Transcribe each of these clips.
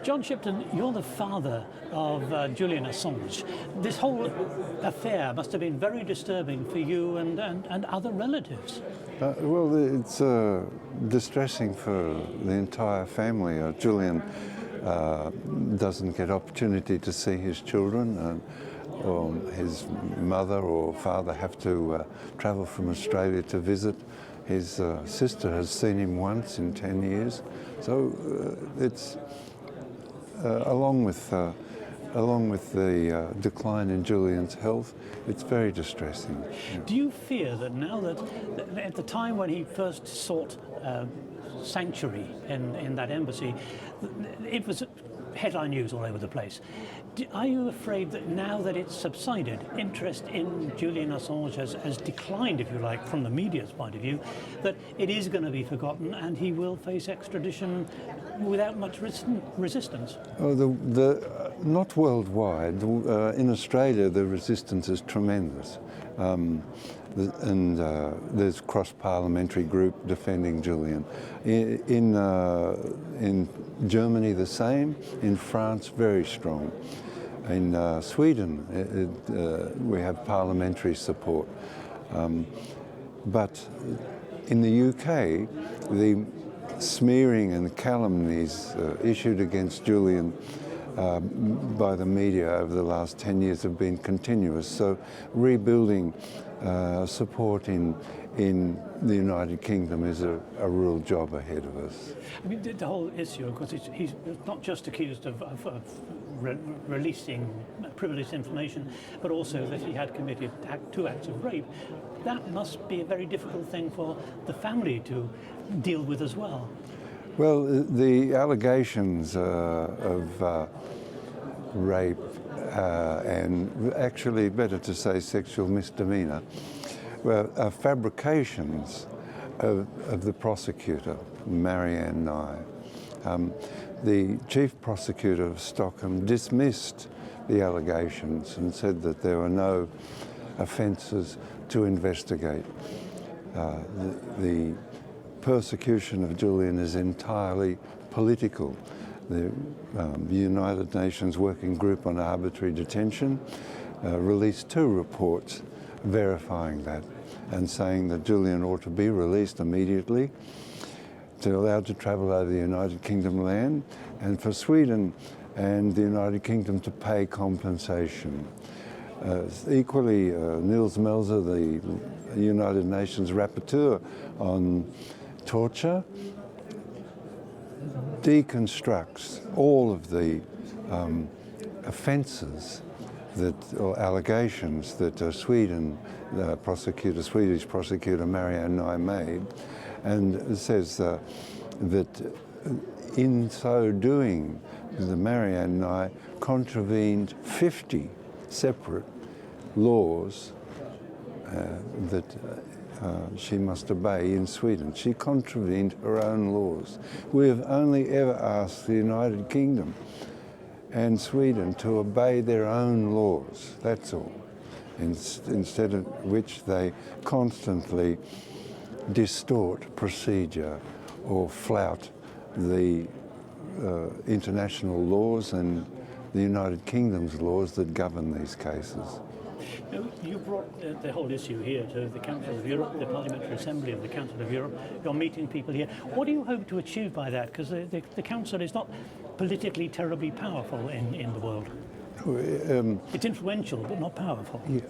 John Shipton, you're the father of Julian Assange. This whole affair must have been very disturbing for you and other relatives. Well, it's distressing for the entire family. Julian doesn't get opportunity to see his children, or his mother or father have to travel from Australia to visit. His sister has seen him once in 10 years. So it's along with the decline in Julian's health, it's very distressing. Yeah. Do you fear that now that at the time when he first sought sanctuary in that embassy, it was headline news all over the place? Are you afraid that now that it's subsided, interest in Julian Assange has declined, if you like, from the media's point of view, that it is going to be forgotten and he will face extradition without much resistance? Oh, not worldwide. In Australia, the resistance is tremendous. There's cross-parliamentary group defending Julian. In Germany, the same. In France, very strong. In Sweden, we have parliamentary support. But in the UK, the smearing and calumnies issued against Julian by the media over the last 10 years have been continuous. So rebuilding support in the United Kingdom is a real job ahead of us. I mean, the whole issue, of course, he's not just accused of releasing privileged information, but also that he had committed 2 acts of rape. That must be a very difficult thing for the family to deal with as well. Well, the allegations of rape and actually, better to say, sexual misdemeanour, were fabrications of the prosecutor, Marianne Nye. The chief prosecutor of Stockholm dismissed the allegations and said that there were no offences to investigate. The persecution of Julian is entirely political. The United Nations Working Group on Arbitrary Detention released 2 reports verifying that and saying that Julian ought to be released immediately, to allowed to travel over the United Kingdom land, and for Sweden and the United Kingdom to pay compensation. Equally, Nils Melzer, the United Nations rapporteur on torture, deconstructs all of the offences or allegations that Swedish prosecutor Marianne Nye made, and says that in so doing, the Marianne Nye contravened 50 separate laws that she must obey in Sweden. She contravened her own laws. We have only ever asked the United Kingdom and Sweden to obey their own laws, that's all, instead of which they constantly distort procedure or flout the international laws and the United Kingdom's laws that govern these cases. You brought the whole issue here to the Council of Europe, the Parliamentary Assembly of the Council of Europe. You're meeting people here. What do you hope to achieve by that? Because the Council is not politically terribly powerful in the world. It's influential, but not powerful. Yeah,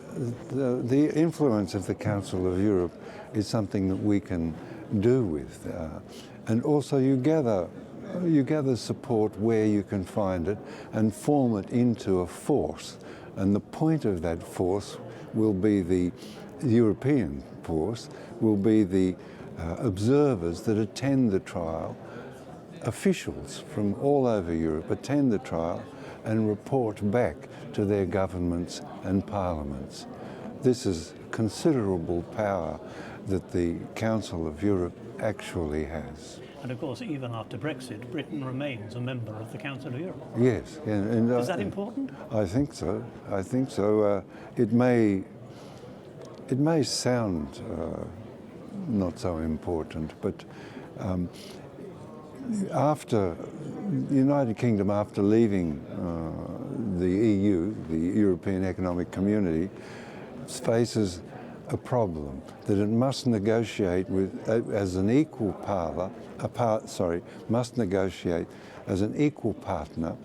the influence of the Council of Europe is something that we can do with. And also you gather support where you can find it and form it into a force. And the point of that force will be the European force, will be the observers that attend the trial. Officials from all over Europe attend the trial and report back to their governments and parliaments. This is considerable power that the Council of Europe actually has. And of course, even after Brexit, Britain remains a member of the Council of Europe. Yes. And is that important? I think so. I think so. It may sound not so important, but after the United Kingdom, after leaving the EU, the European Economic Community, faces a problem that it must negotiate with as an equal must negotiate as an equal partner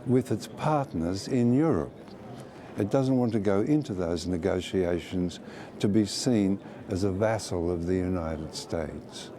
with its partners in Europe. It doesn't want to go into those negotiations to be seen as a vassal of the United States.